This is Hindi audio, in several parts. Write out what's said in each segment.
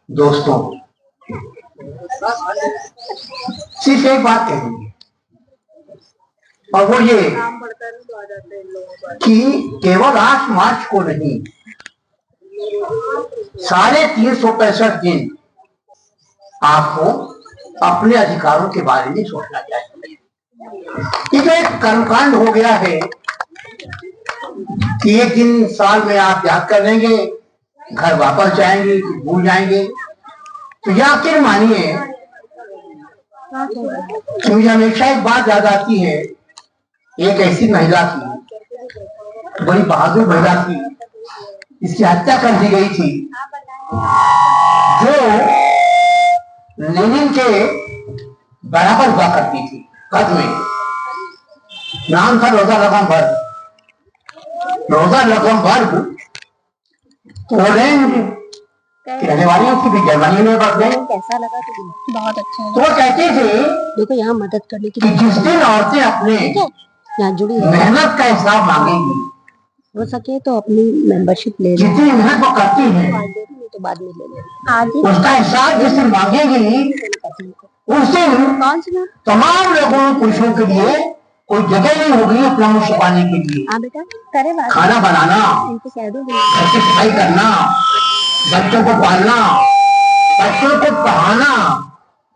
दोस्तों, सिर्फ एक बात कहेंगे और वो ये कि केवल 8 मार्च को नहीं, सारे 365 दिन आपको अपने अधिकारों के बारे में सोचना चाहिए। ये जो एक कर्मकांड हो गया है कि एक दिन साल में आप याद कर लेंगे, घर वापस जाएंगे, भूल जाएंगे, तो यह आखिर मानिए कि मुझे हमेशा एक बात याद आती है। एक ऐसी महिला थी, बड़ी बहादुर महिला थी, इसकी हत्या कर दी गई थी, जो लेनिन के बराबर हुआ करती थी कद में। नाम था रोजा लक्समबर्ग। रोजा लक्समबर्ग पोलैंड की रहने वाली थी, भी जर्मनी में बढ़ गई। कैसा लगा? तो बहुत अच्छा है। तो वो कहते थे देखो यहाँ मदद करने की कि जिस दिन औरतें अपने यहाँ जुड़ी मेहनत का हिसाब मांगेंगी, हो सके तो अपनी मेंबरशिप ले लें, जितनी मेहनत वो करती है तो बाद में ले लें। आज ही उसका हिसाब जिस दिन मांगेगी, उस दिन तमाम लोगों पुरुषों के लिए कोई जगह नहीं होगी अपना मुंह छुपाने के लिए। हाँ बेटा, करे बात। खाना बनाना, घर की सफाई करना, बच्चों को पालना, बच्चों को पढ़ाना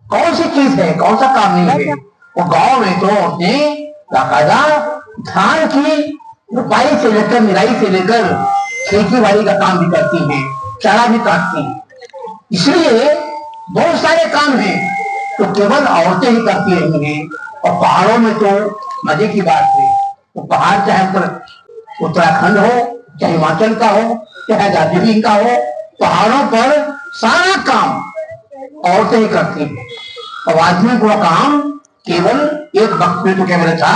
कौन सी चीज है, कौन सा काम नहीं है। वो गांव में तो औरतें बाकायदा धान की रुपाई से लेकर निराई से लेकर खेती बाड़ी का काम भी करती हैं, चारा भी काटती हैं। इसलिए बहुत सारे काम हैं तो केवल औरतें ही करती रही हैं। और पहाड़ों में तो मजे की बात है, वो पहाड़ चाहे उत्तराखंड हो, चाहे हिमाचल का हो, चाहे दार्जिलिंग का हो, पहाड़ों पर सारा काम औरतें ही करती हैं। और आदमी को काम केवल एक वक्त में तो केवल था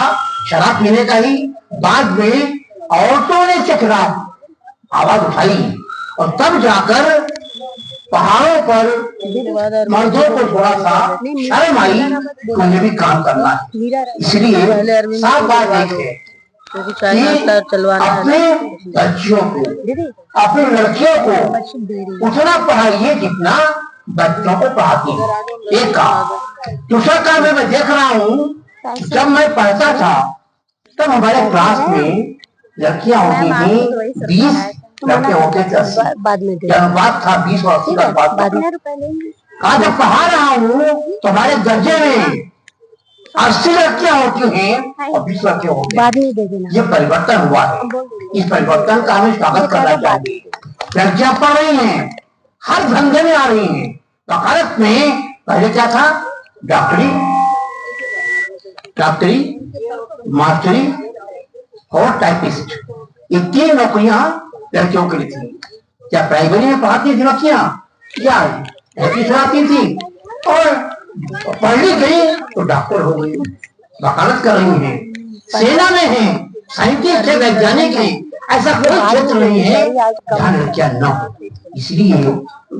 शराब पीने का ही। बाद में औरतों ने चकरा आवाज उठाई और तब जाकर पहाड़ों पर मर्दों को थोड़ा सा शर्म आई, मुझे भी काम करना है। इसलिए साफ बात एक है कि अपने बच्चियों को, अपनी लड़कियों को उतना पढ़ाइए जितना बच्चों को पढ़ाती है। एक काम। दूसरा काम मैं देख रहा हूँ, जब मैं पढ़ता था तब हमारे क्लास में लड़कियां होती थी 20, लड़के होते थे 80। अनुपात था 20 और 80 का अनुपात। आज जब पढ़ा रहा हूँ तो हमारे दर्जे में 80 लड़कियां होती हैं और 20 लड़के होते हैं। ये परिवर्तन हुआ है। इस परिवर्तन का हमें स्वागत करना चाहिए। लड़कियां पढ़ रही हैं, हर धंधे में आ रही हैं। वकालत में पहले क्या था? डॉक्टरी, मास्टरी और टाइपिस्ट, ये 3 नौकरियां लड़कियों के लिए थी। क्या प्राइमरी में पढ़ाती थी लड़कियां, या पढ़ाती थी और पढ़ ली गई तो डॉक्टर हो गई, वकालत कर रही है, सेना में है, साइंटिस्ट है, वैज्ञानिक है। ऐसा कोई क्षेत्र नहीं है जहाँ लड़कियां न हो। इसलिए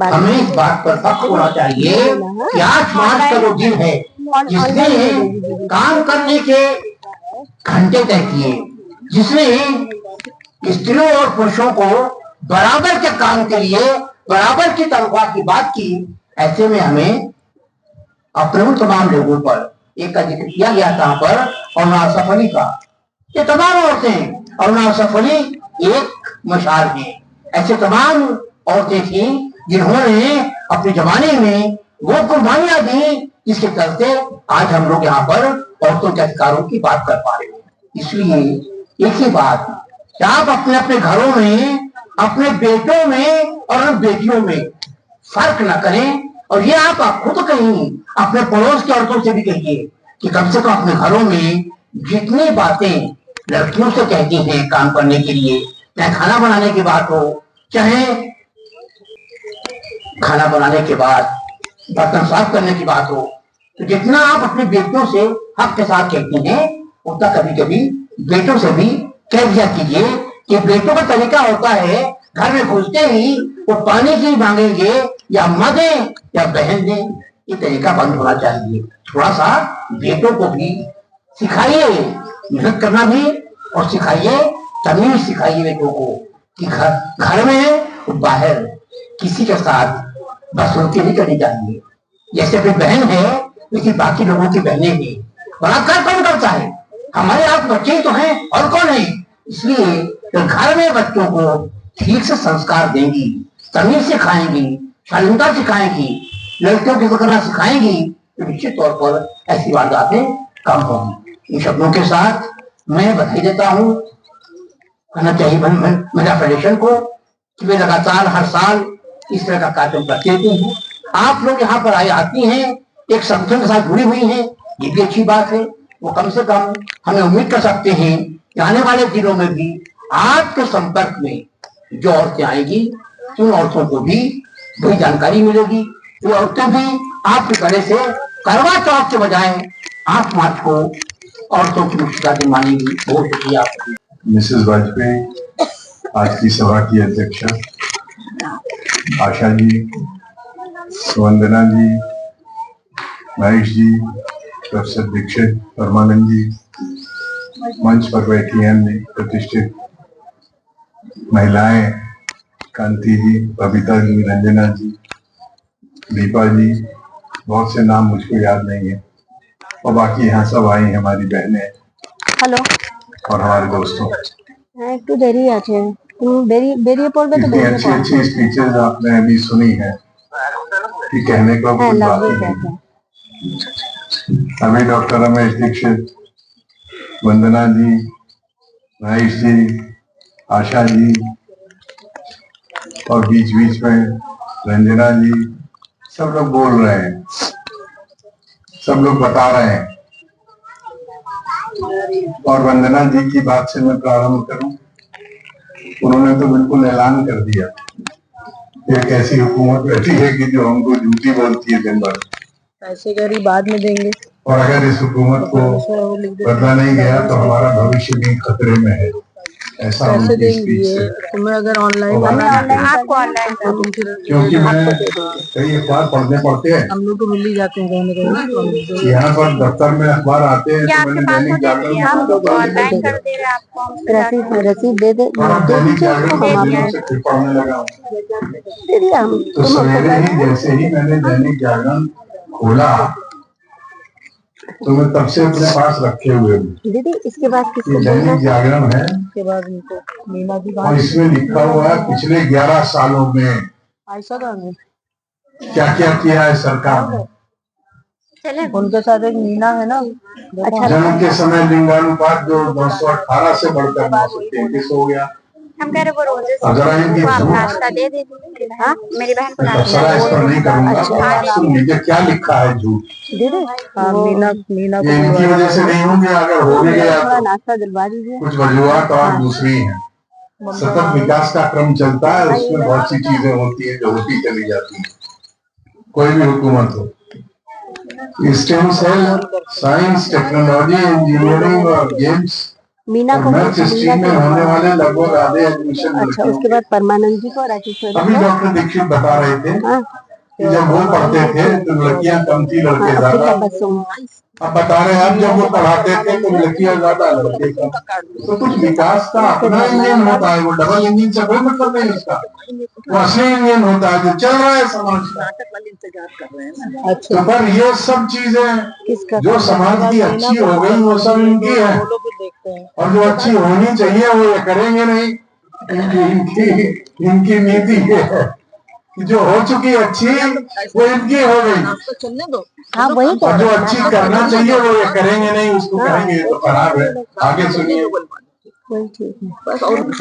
हमें इस बात पर फख्र होना चाहिए कि 8 मार्च का जो दिन है, जिसने काम करने के घंटे तय किए, जिसने स्त्रियों और पुरुषों को बराबर के काम के लिए बराबर की तनख्वाह की बात की, ऐसे में हमें अपने उन तमाम लोगों पर एक का जिक्र किया गया था पर अरुणा सफली का। ये तमाम औरतें, अरुणा सफली एक मशाल है। ऐसे तमाम औरतें थी जिन्होंने अपने जमाने में वो कुर्बानियां दी, जिसके चलते आज हम लोग यहाँ पर औरतों के अधिकारों की बात कर पा रहे हैं। इसलिए एक ही बात, आप अपने अपने घरों में, अपने बेटों में और बेटियों में फर्क न करें। और ये आप खुद कहीं अपने पड़ोस की औरतों से भी कहिए कि कम से कम अपने घरों में जितनी बातें लड़कियों से कहती हैं काम करने के लिए, चाहे खाना बनाने की बात हो, चाहे खाना बनाने के बाद बर्तन साफ करने की बात हो, तो जितना आप अपनी बेटियों से हक के साथ कहती हैं, उतना कभी कभी बेटों से भी कह दिया कीजिए कि बेटों का तरीका होता है घर में घुसते ही वो पानी की मांगेंगे या माँ दें या बहन दें। ये तरीका बंद होना चाहिए। थोड़ा सा बेटों को भी सिखाइए मेहनत करना भी, और सिखाइए, तमीज सिखाइए बेटों को कि घर में बाहर किसी के साथ बस उनकी ही करी जाती है। जैसे कोई बहन है लेकिन बाकी लोगों की बहनें भी। बलात्कार कौन करता है? हमारे आप बच्चे ही तो हैं और कौन है। इसलिए तो घर में बच्चों को ठीक से संस्कार देंगी, तमीज सिखाएंगी, शालीनता सिखाएंगी, लड़कियों की करना सिखाएंगी तो निश्चित तौर पर ऐसी वारदातें कम होंगी। इन शब्दों के साथ मैं बधाई देता हूँ करना चाहिए महिला फेडरेशन को कि वे लगातार हर साल इस तरह का कार्यक्रम करते रहते हैं। आप लोग यहाँ पर आती हैं, एक संगठन के साथ जुड़ी हुई हैं, ये भी अच्छी बात है। वो कम से कम हमें उम्मीद कर सकते हैं कि आने वाले दिनों में भी आपके संपर्क में जो औरतें आएगी उन औरतों को भी वही जानकारी मिलेगी। वो औरतें भी आपके तरह से करवा चौथ के बजाय 8 मार्च को औरतों की मुख्य दिन मानेगी। बहुत शुक्रिया। मिसेस वाजपेयी आज की सभा की अध्यक्षा, आशा जी, वंदना जी, महेश जी, प्रोफेसर दीक्षित, परमानंद जी, मंच पर बैठी अन्य प्रतिष्ठित महिलाएं, कांति जी, बबीता जी, रंजना जी, दीपा जी, बहुत से नाम मुझको याद नहीं है, और बाकी यहाँ सब आई हैं हमारी बहनें हेलो और हमारे दोस्तों। একটু দেরি আছে, তুমি বেরিয়ে পড়বে তো इतनी বেরিয়ে अच्छी পড়ো। अच्छी स्पीचेस आपने अभी सुनी है कि कहने को হ্যাঁ कुछ লাগবে बाकी नहीं। দেখো। अभी डॉक्टर रमेश दीक्षित, वंदना जी, महेश जी, आशा जी और बीच बीच में रंजना जी, सब लोग बोल रहे हैं, सब लोग बता रहे हैं। और वंदना जी की बात से मैं प्रारंभ करूं, उन्होंने तो बिल्कुल ऐलान कर दिया एक ऐसी हुकूमत बैठी है कि जो हमको झूठी बोलती है दिन भर। पैसे गरीब बाद में देंगे, और अगर इस हुकूमत को बदला नहीं गया तो हमारा भविष्य भी खतरे में है, ऐसा उनकी स्पीच से। तुम्हें अगर ऑनलाइन आपको ऑनलाइन क्योंकि मैं कई अखबार पढ़ने पड़ते हैं, हम लोग तो मिल ही जाते हैं यहाँ पर दफ्तर में अखबार आते हैं तो मैंने दैनिक जागरण रसीद दे और अब दैनिक जागरण के दिनों से फिर पढ़ने लगा हूँ। तो सवेरे ही जैसे ही मैंने दैनिक जागरण खोला तो मैं तब से अपने पास रखे हुए हूँ। दीदी इसके बाद ये दैनिक जागरण है इसके बाद इनको मीना जी और इसमें लिखा हुआ है पिछले 11 सालों में क्या क्या किया है सरकार ने। उनके साथ एक मीना है ना, अच्छा जन्म के समय लिंगानुपात जो 218 से बढ़कर 933 हो गया। हम कह रहे वो रोजेस अगर इनकी आप नाश्ता दे दीजिए। हाँ मेरी बहन को तबसरा इस पर नहीं करूंगा, सुन लीजिए क्या लिखा है झूठ। दीदी मीना ये इनकी वजह से नहीं होंगे, अगर हो भी गया तो नाश्ता दिलवा दीजिए। कुछ वजूहत और दूसरी हैं। सतत विकास का क्रम चलता है, उसमें बहुत सी चीजें होती है जो होती चली जाती है, कोई भी हुकूमत हो। Stem cell, science, technology, engineering और गेम्स मीना को मैथ्स स्ट्रीम में होने वाले लगभग आधे एडमिशन अच्छा, उसके बाद परमानंद जी को, राजेश्वरी अभी डॉक्टर दीक्षित बता रहे थे कि जब वो पढ़ते थे तो लड़कियां कम थी, लड़के ज्यादा। अब बता रहे हैं अब जब वो पढ़ाते थे तो लड़कियां ज्यादा लड़के कम। तो कुछ विकास का अपना इंजन होता है, वो डबल इंजन से कोई मतलब नहीं उसका, वो असली इंजन होता है जो चल रहा है समाज का। तो पर ये सब चीजें जो समाज की अच्छी हो गई वो सब इनकी है, और जो अच्छी होनी चाहिए वो ये करेंगे नहीं। इनकी नीति है कि जो हो चुकी अच्छी वो इनकी हो गई, हाँ वही और जो अच्छी करना चाहिए वो ये करेंगे नहीं, उसको करेंगे तो खराब है। आगे सुनिए।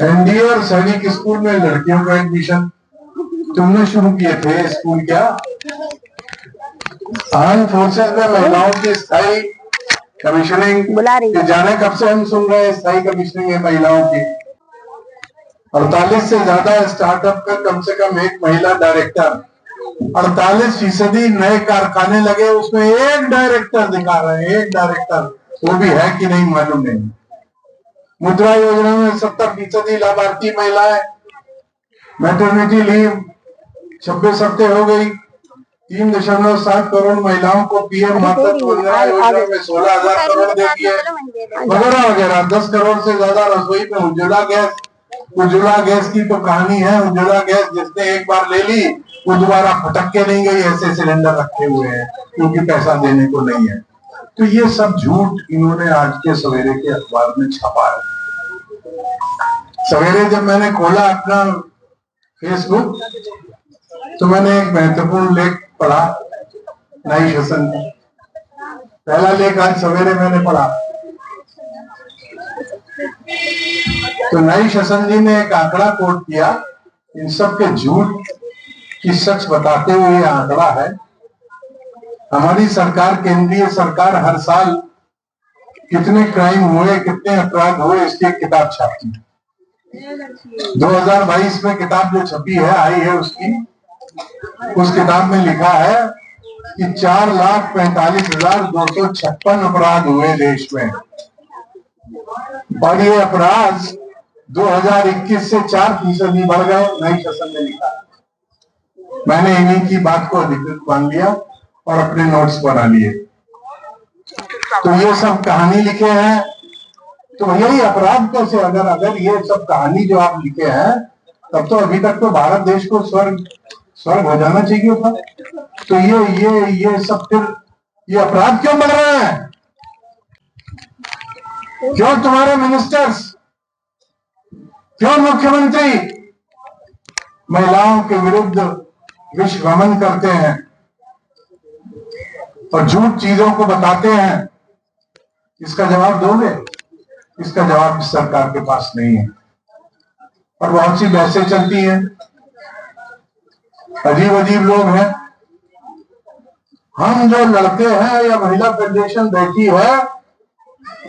एनडीए और सैनिक स्कूल में लड़कियों का एडमिशन तुमने शुरू किए थे स्कूल क्या? आर्म फोर्सेस में महिलाओं की स्थायी कमीशनिंग जाने कब से हम सुन रहे हैं, स्थायी कमीशनिंग है महिलाओं की। 48 से ज्यादा स्टार्टअप का कम से कम एक महिला डायरेक्टर, 48% नए कारखाने लगे, उसमें एक डायरेक्टर दिखा रहे हैं, एक डायरेक्टर, वो भी है कि नहीं मालूम नहीं। मुद्रा योजना में 70% लाभार्थी महिलाएं। मैटरनिटी लीव 26 हफ्ते हो गई। 3.7 करोड़ महिलाओं को पीएम मातृत्व वंदना योजना में 16,000 करोड़ दे दिए, वगैरह वगैरह। 10 करोड़ से ज्यादा रसोई में उज्ज्वला गैस की तो कहानी है। उज्ज्वला गैस जिसने एक बार ले ली वो दोबारा फटक के नहीं गई, ऐसे सिलेंडर रखे हुए हैं क्योंकि पैसा देने को नहीं है। तो ये सब झूठ इन्होंने आज के सवेरे के अखबार में छापा है। सवेरे जब मैंने खोला अपना फेसबुक तो मैंने एक महत्वपूर्ण लेख पढ़ा नई शासन का। पहला लेख आज सवेरे मैंने पढ़ा तो नई शासन जी ने एक आंकड़ा कोट किया, इन सब के झूठ की सच बताते हुए ये आंकड़ा है। हमारी सरकार, केंद्रीय सरकार हर साल कितने क्राइम हुए, कितने अपराध हुए, इसकी एक किताब छापती है। 2022 में किताब जो छपी है, आई है उसकी, उस किताब में लिखा है कि 4,45,256 अपराध हुए देश में, और ये अपराध 2021 से 4% बढ़ गए, नई शासन ने लिखा। मैंने इन्हीं की बात को अधिकृत मान लिया और अपने नोट्स बना लिए। तो ये सब कहानी लिखे हैं, तो यही अपराध कैसे, अगर ये सब कहानी जो आप लिखे हैं, तब तो अभी तक तो भारत देश को स्वर्ग हो जाना चाहिए था। तो ये सब फिर ये अपराध क्यों बढ़ रहे हैं? क्यों तुम्हारे मिनिस्टर्स, क्यों मुख्यमंत्री महिलाओं के विरुद्ध विश्व भ्रमण करते हैं और झूठ चीजों को बताते हैं? इसका जवाब दोगे? इसका जवाब इस सरकार के पास नहीं है। और बहुत सी बहसें चलती हैं, अजीब अजीब लोग हैं। हम जो लड़ते हैं या महिला फेडरेशन बैठी है,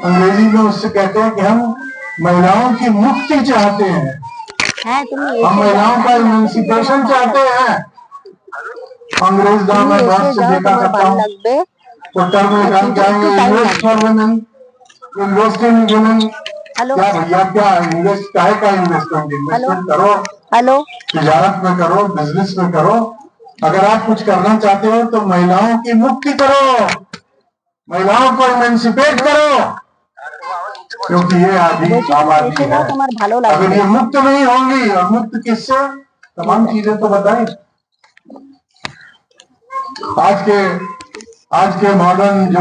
अंग्रेजी में उससे कहते हैं कि हम महिलाओं की मुक्ति चाहते हैं, हम महिलाओं का इमेंसिपेशन चाहते हैं। अंग्रेज दाम में बहुत से देखा करता हूँ, तो टर्म निकाल के आएंगे, invest for women, invest in women. क्या भैया, क्या इन्वेस्ट, काहे का इन्वेस्टमेंट? इन्वेस्टमेंट करो, तिजारत में करो, बिजनेस में करो। अगर आप कुछ करना चाहते हो तो महिलाओं की मुक्ति करो, महिलाओं को इमेंसिपेट करो, क्योंकि ये आबादी है। अगर ये मुक्त नहीं होंगी, और मुक्त किससे? तमाम चीजें तो बताएं। आज के मॉडर्न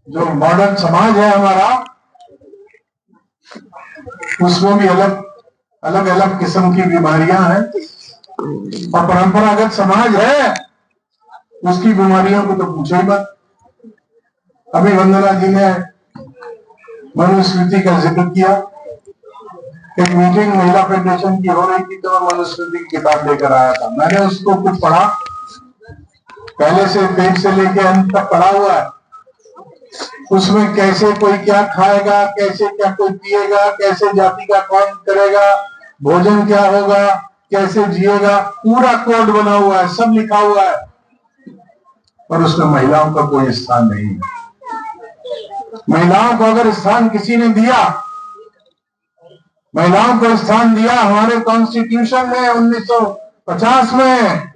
जो मॉडर्न समाज है हमारा, उसमें भी अलग अलग किस्म की बीमारियां हैं, और परंपरागत समाज है उसकी बीमारियों को तो पूछो ही मत। अभी वंदना जी ने मनुस्मृति का जिक्र किया। एक मीटिंग महिला फेडरेशन की हो रही थी, तो मैं मनुस्मृति की किताब लेकर आया था। मैंने उसको कुछ पढ़ा, पहले से पेज से लेके अंत तक पढ़ा हुआ है। उसमें कैसे कोई क्या खाएगा, कैसे क्या कोई पिएगा, कैसे जाति का कौन करेगा, भोजन क्या होगा, कैसे जिएगा, पूरा कोड बना हुआ है, सब लिखा हुआ है, पर उसमें महिलाओं का कोई स्थान नहीं है। महिलाओं को अगर स्थान किसी ने दिया, महिलाओं को स्थान दिया हमारे कॉन्स्टिट्यूशन में 1950 में,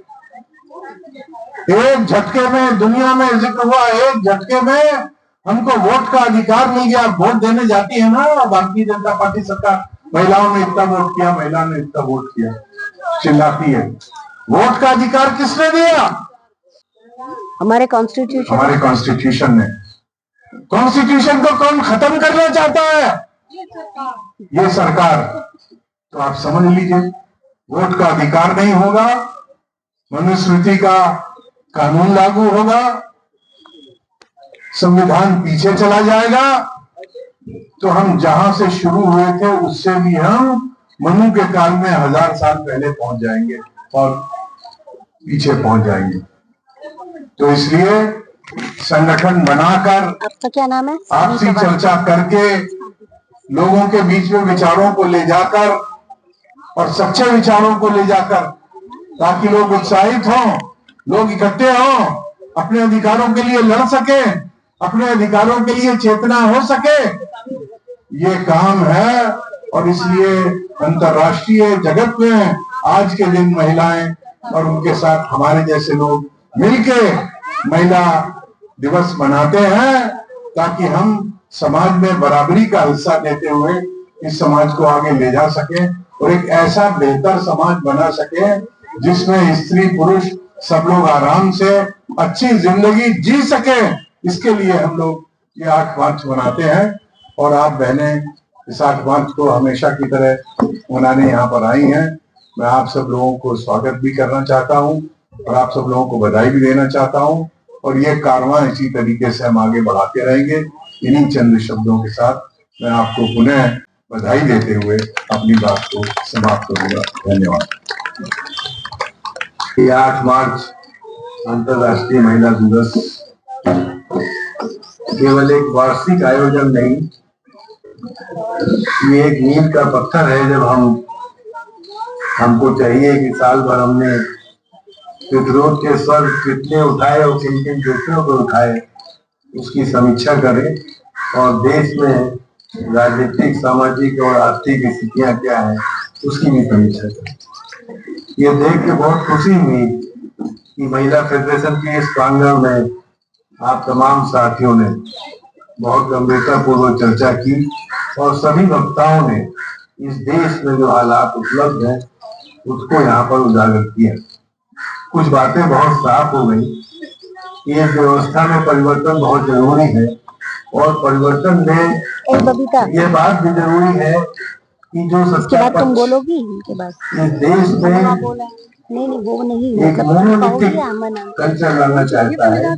एक झटके में दुनिया में जिक्र हुआ, एक झटके में हमको वोट का अधिकार मिल गया। वोट देने जाती है ना भारतीय जनता पार्टी सरकार, महिलाओं ने इतना वोट किया, महिला ने इतना वोट किया, चिल्लाती है। वोट का अधिकार किसने दिया? हमारे कॉन्स्टिट्यूशन ने। कॉन्स्टिट्यूशन को कौन खत्म करना चाहता है? ये सरकार। तो आप समझ लीजिए, वोट का अधिकार नहीं होगा, मनुस्मृति का कानून लागू होगा, संविधान पीछे चला जाएगा, तो हम जहां से शुरू हुए थे उससे भी हम मनु के काल में 1000 साल पहले पहुंच जाएंगे और पीछे पहुंच जाएंगे। तो इसलिए संगठन बनाकर, आपका क्या नाम है, आपसी चर्चा करके, लोगों के बीच में विचारों को ले जाकर और सच्चे विचारों को ले जाकर, ताकि लोग उत्साहित हों, लोग इकट्ठे हों, अपने अधिकारों के लिए लड़ सके, अपने अधिकारों के लिए चेतना हो सके, ये काम है। और इसलिए अंतर्राष्ट्रीय जगत में आज के दिन महिलाएं और उनके साथ हमारे जैसे लोग मिलके महिला दिवस मनाते हैं, ताकि हम समाज में बराबरी का हिस्सा देते हुए इस समाज को आगे ले जा सके और एक ऐसा बेहतर समाज बना सके जिसमें स्त्री पुरुष सब लोग आराम से अच्छी जिंदगी जी सके, इसके लिए हम लोग ये 8 मार्च मनाते हैं। और आप बहनें इस 8 मार्च को हमेशा की तरह मनाने यहाँ पर आई हैं। मैं आप सब लोगों को स्वागत भी करना चाहता हूँ और आप सब लोगों को बधाई भी देना चाहता हूँ। और ये कारवां इसी तरीके से हम आगे बढ़ाते रहेंगे। इन्हीं चंद शब्दों के साथ मैं आपको पुनः बधाई देते हुए अपनी बात को समाप्त करूंगा। धन्यवाद। ये 8 मार्च अंतर्राष्ट्रीय महिला दिवस केवल एक वार्षिक आयोजन नहीं, ये एक मील का पत्थर है। जब हमको चाहिए कि साल भर हमने प्रतिरोध के स्वर कितने उठाए और किन किन जोखिमों को उठाए, उसकी समीक्षा करें और देश में राजनीतिक, सामाजिक और आर्थिक स्थितियां क्या है उसकी भी समीक्षा करें। ये देख के बहुत खुशी हुई कि महिला फेडरेशन के इस प्रांगण में आप तमाम साथियों ने बहुत गंभीरता पूर्वक चर्चा की और सभी वक्ताओं ने इस देश में जो हालात उपलब्ध हैं उसको यहाँ पर उजागर किया। कुछ बातें बहुत साफ हो गई कि इस व्यवस्था में परिवर्तन बहुत जरूरी है और परिवर्तन में ये बात भी जरूरी है कि जो सच्चा तुम बोलोगी इनके बाद इस देश में नहीं वो नहीं एक मोनोलिथिक कल्चर लाना चाहता है,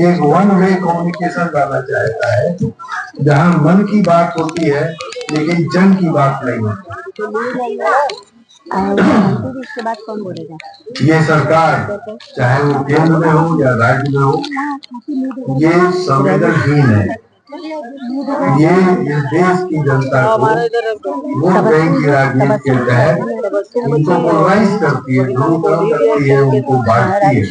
एक वन वे कम्युनिकेशन लाना चाहता है, जहाँ मन की बात होती है लेकिन जन की बात नहीं होती। इसके बाद कौन बोलेगा? ये सरकार चाहे वो केंद्र में हो या राज्य में हो, ये संवेदनहीन है। ये इस देश की जनता को वोट बैंक की राजनीति के तहत उनको पोलराइज करती है, ध्रुवीकरण करती है, उनको बांटती है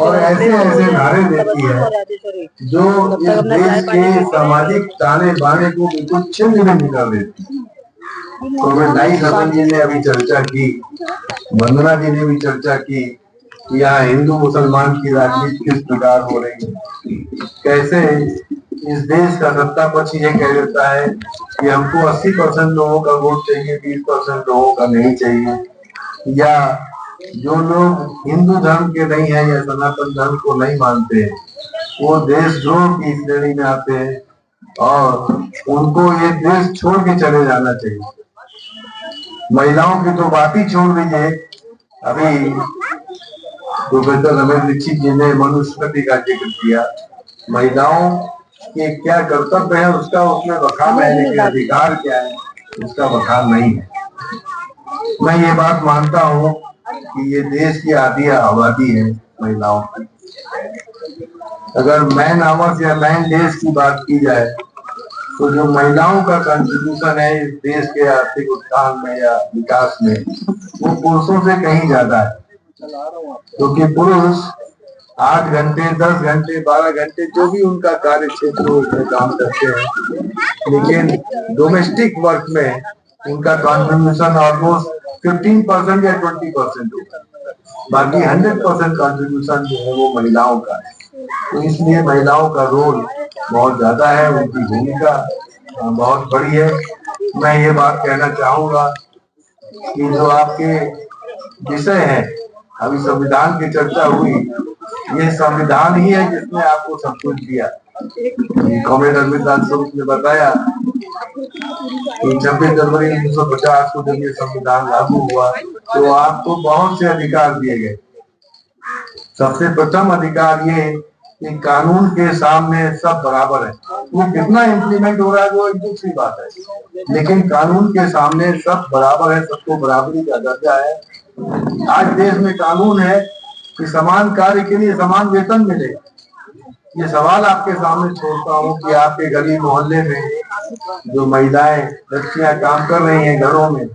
और ऐसे ऐसे नारे देती है जो इस देश के सामाजिक ताने बाने को बिल्कुल छिन्न भिन्न कर देती है। कोविड-19 रमन जी ने अभी चर्चा की, वंदना जी ने भी चर्चा की कि यहाँ हिंदू मुसलमान की राजनीति किस प्रकार हो रही है। कैसे इस देश का सत्ता पक्ष ये कह देता है कि हमको 80% लोगों का वोट चाहिए, 20% लोगों का नहीं चाहिए, या जो लोग हिंदू धर्म के नहीं है या सनातन धर्म को नहीं मानते हैं वो देशद्रोह की श्रेणी में आते हैं और उनको ये देश छोड़ के चले जाना चाहिए। महिलाओं की तो बात ही छोड़ दीजिए। अभी प्रोफेसर रमेश दीक्षित जी ने मनुस्मृति का जिक्र किया। महिलाओं के क्या कर्तव्य है उसका उसमें बखान है, लेकिन अधिकार क्या है उसका बखान नहीं है। मैं ये बात मानता हूँ कि ये देश की आधी आबादी है महिलाओं की। अगर मैन आवर्स या मैन डेज की बात की जाए तो जो महिलाओं का कंट्रीब्यूशन है इस देश के आर्थिक उत्थान में या विकास में वो पुरुषों से कहीं ज्यादा है, क्योंकि पुरुष 8 घंटे, 10 घंटे, 12 घंटे जो भी उनका कार्य क्षेत्र उसमें काम करते हैं, लेकिन डोमेस्टिक वर्क में उनका कंट्रीब्यूशन ऑलमोस्ट 15% या 20% होता है। बाकी 100% कंट्रीब्यूशन जो है वो महिलाओं का है। तो इसलिए महिलाओं का रोल बहुत ज्यादा है, उनकी भूमिका बहुत बड़ी है। मैं ये बात कहना चाहूंगा कि जो आपके विषय है, अभी संविधान की चर्चा हुई, ये संविधान ही है जिसने आपको सब कुछ दिया। कॉमरेड अरविंद स्वरूप ने बताया कि 26 जनवरी 1950 को जब ये संविधान लागू हुआ तो आपको बहुत से अधिकार दिए गए। सबसे प्रथम अधिकार ये कि कानून के सामने सब बराबर है। वो कितना इम्प्लीमेंट हो रहा है वो एक दूसरी बात है, लेकिन कानून के सामने सब बराबर है, सबको बराबरी का दर्जा है। आज देश में कानून है कि समान कार्य के लिए समान वेतन मिले। ये सवाल आपके सामने छोड़ता हूँ कि आपके गली मोहल्ले में जो महिलाएं बच्चियां काम कर रही हैं घरों में,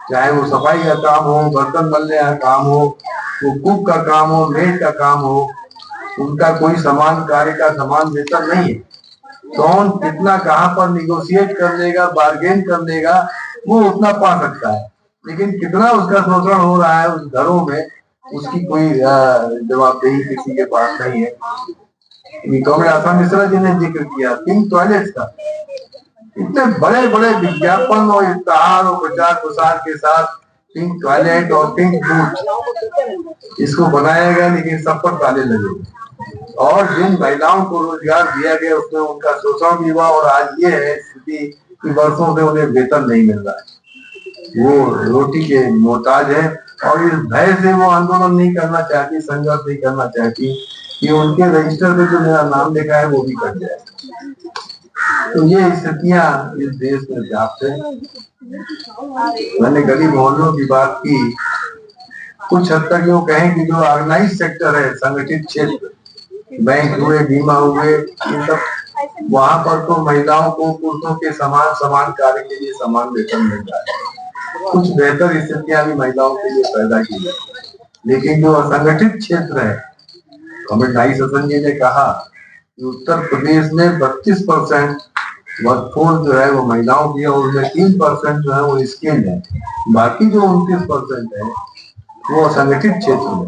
चाहे वो सफाई का काम हो, बर्तन मलने का काम हो, वो कुक का काम हो, मेड का काम हो, उनका कोई समान कार्य का समान वेतन नहीं है। कौन कितना कहाँ पर निगोशिएट कर लेगा, बार्गेन कर लेगा, वो उतना पा सकता है, लेकिन कितना उसका शोषण हो रहा है उस घरों में उसकी कोई जवाबदेही किसी के पास नहीं है। कॉमरेड आसाम मिश्रा जी ने जिक्र किया पिंक टॉयलेट का। इतने बड़े बड़े विज्ञापन और इश्तेहार और प्रचार प्रसार के साथ पिंक टॉयलेट और पिंक बूथ इसको बनाया गया, लेकिन सब पर ताले लगे। और जिन महिलाओं को रोजगार दिया गया उसमें उनका शोषण भी हुआ, और आज ये है स्थिति कि वर्षों से उन्हें वेतन नहीं मिल रहा है, वो रोटी के मोहताज है। और इस भय से वो आंदोलन नहीं करना चाहती, संघर्ष नहीं करना चाहती कि उनके रजिस्टर में जो मेरा नाम लिखा है वो भी कट जाए। तो ये स्थितियां इस देश में व्याप्त है। मैंने गली मोहल्लों की बात की, कुछ हद तक यूँ कहें कि जो ऑर्गेनाइज सेक्टर है, संगठित क्षेत्र, बैंक हुए, बीमा हुए, इन सब, वहां पर तो महिलाओं को पुरुषों के समान कार्य के लिए समान वेतन मिल रहा है। कुछ बेहतर स्थितियां भी महिलाओं के लिए पैदा की है, लेकिन जो असंगठित क्षेत्र है, हमें ढाई सदन जी ने कहा कि उत्तर प्रदेश में 32% वर्कफोर्स जो है वो महिलाओं की है, और उसमें 3% जो है वो स्किल्ड है। बाकी जो 29% है वो असंगठित क्षेत्र में।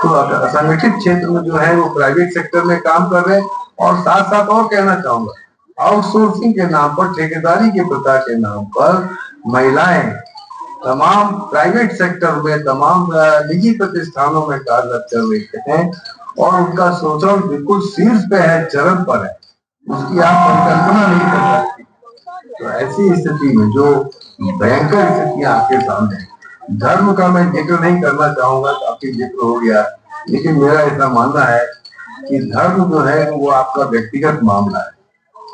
तो असंगठित क्षेत्र में जो है वो प्राइवेट सेक्टर में काम कर रहे हैं। और साथ साथ और कहना चाहूंगा, आउटसोर्सिंग के नाम पर, ठेकेदारी के प्रथा के नाम पर महिलाएं तमाम प्राइवेट सेक्टर में, तमाम निजी प्रतिष्ठानों में कार्यरत कर रहे हैं, और उनका शोषण बिल्कुल शीर्ष पे है, चरम पर है, उसकी आप कल्पना नहीं कर सकते। तो ऐसी स्थिति में जो भयंकर स्थितियां आपके सामने, धर्म का मैं जिक्र नहीं करना चाहूंगा, काफी जिक्र हो गया, लेकिन मेरा ऐसा मानना है कि धर्म जो है वो आपका व्यक्तिगत मामला है,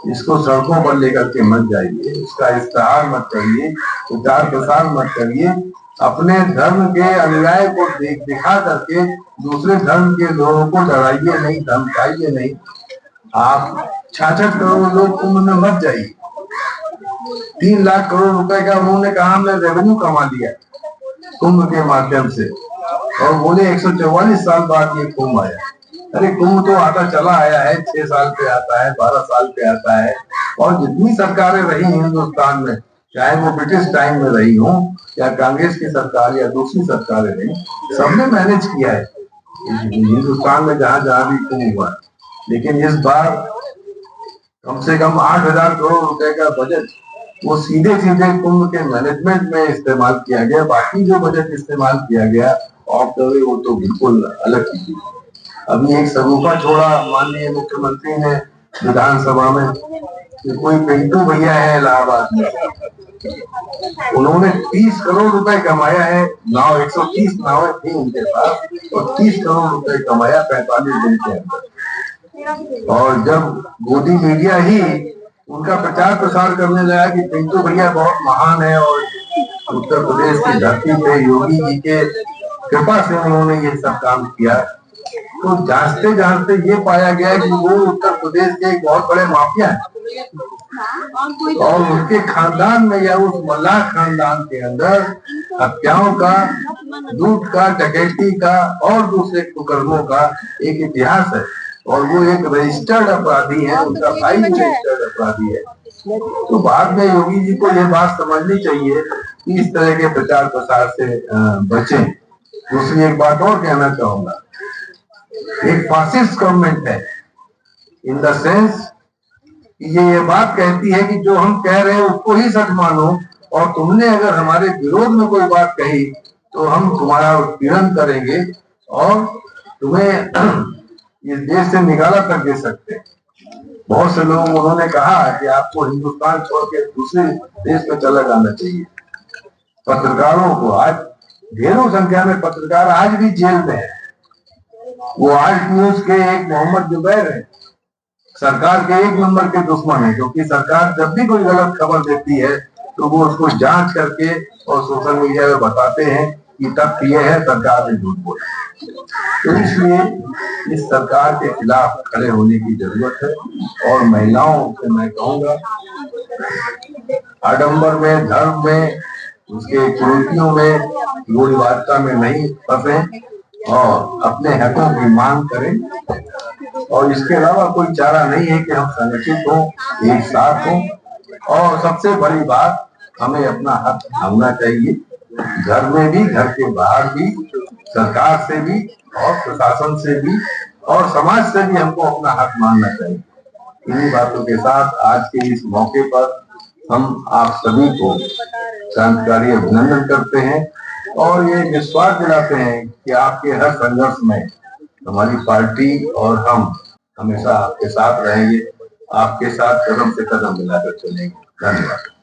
इसको सड़कों पर लेकर के मत जाइए, इसका इस्तेहार मत करिए, प्रचार प्रसार मत करिए, अपने धर्म के अनुयायी को दिखा करके दूसरे धर्म के लोगों को डराइए नहीं, धमकाइए नहीं। आप 66 करोड़ लोग कुंभ में मत जाइए। 3 लाख करोड़ रुपए का उन्होंने कहा हमने रेवेन्यू कमा लिया कुंभ के माध्यम से, और बोले 144 साल बाद ये कुंभ आया। अरे कुंभ तो आता चला आया है, 6 साल पे आता है, 12 साल पे आता है, और जितनी सरकारें रही हिंदुस्तान में, चाहे वो ब्रिटिश टाइम में रही हो या कांग्रेस की सरकार या दूसरी सरकारें रही, सबने मैनेज किया है हिंदुस्तान में जहां जहां भी कुंभ हुआ। लेकिन इस बार कम से कम 8,000 करोड़ रुपए का बजट वो सीधे कुंभ के मैनेजमेंट में इस्तेमाल किया गया। बाकी जो बजट इस्तेमाल किया गया ऑफ द वे, वो तो बिल्कुल अलग चीज है। अभी एक सरूफा छोड़ा माननीय मुख्यमंत्री ने विधानसभा में कि कोई पिंटू भैया है इलाहाबाद में, उन्होंने 30 करोड़ रुपए कमाया है, नाव 130 नावें थी उनके पास, और 30 करोड़ रुपए कमाया 45 दिन के अंदर। और जब मोदी मीडिया ही उनका प्रचार प्रसार करने लगा कि पिंटू भैया बहुत महान है, और उत्तर प्रदेश की धरती पे योगी जी के कृपा से उन्होंने ये सब काम किया, तो जांचते जांचते ये पाया गया कि वो उत्तर प्रदेश के एक बहुत बड़े माफिया हैं, और उनके खानदान में या उस मल्लाह खानदान के अंदर हत्याओं का, लूट का, डकैती का और दूसरे कुकर्मों का एक इतिहास है, और वो एक रजिस्टर्ड अपराधी है, उनका भाई रजिस्टर्ड अपराधी है। तो बाद में योगी जी को यह बात समझनी चाहिए कि इस तरह के प्रचार प्रसार से बचें। दूसरी एक बात और कहना चाहूंगा, एक फासिस्ट गवर्नमेंट है इन द सेंस ये बात कहती है कि जो हम कह रहे हैं उसको ही सच मानो, और तुमने अगर हमारे विरोध में कोई बात कही तो हम तुम्हारा उत्पीड़न करेंगे और तुम्हें इस देश से निकाला कर दे सकते हैं। बहुत से लोग उन्होंने कहा कि आपको हिंदुस्तान छोड़ के दूसरे देश में चला जाना चाहिए। पत्रकारों को आज ढेरों संख्या में पत्रकार आज भी जेल में है। वो आज न्यूज के एक मोहम्मद जुबैर है, सरकार के 1 नंबर के दुश्मन है, क्योंकि सरकार जब भी कोई गलत खबर देती है तो वो उसको जांच करके और सोशल मीडिया में बताते हैं कि तथ्य ये है, सरकार ने झूठ बोला। तो इसलिए इस सरकार के खिलाफ खड़े होने की जरूरत है। और महिलाओं से मैं कहूंगा, आडंबर में, धर्म में, उसके कुरीतियों में, रूढ़िवादिता में नहीं फंसे और अपने हकों की मांग करें। और इसके अलावा कोई चारा नहीं है कि हम संगठित हों, एक साथ हों, और सबसे बड़ी बात हमें अपना हक थामना चाहिए, घर में भी, घर के बाहर भी, सरकार से भी और प्रशासन से भी और समाज से भी हमको अपना हक मानना चाहिए। इन्हीं बातों के साथ आज के इस मौके पर हम आप सभी को क्रांतिकारी अभिनंदन करते हैं और ये विश्वास दिलाते हैं कि आपके हर संघर्ष में हमारी पार्टी और हम हमेशा आपके साथ रहेंगे, आपके साथ कदम से कदम मिलाकर चलेंगे। धन्यवाद।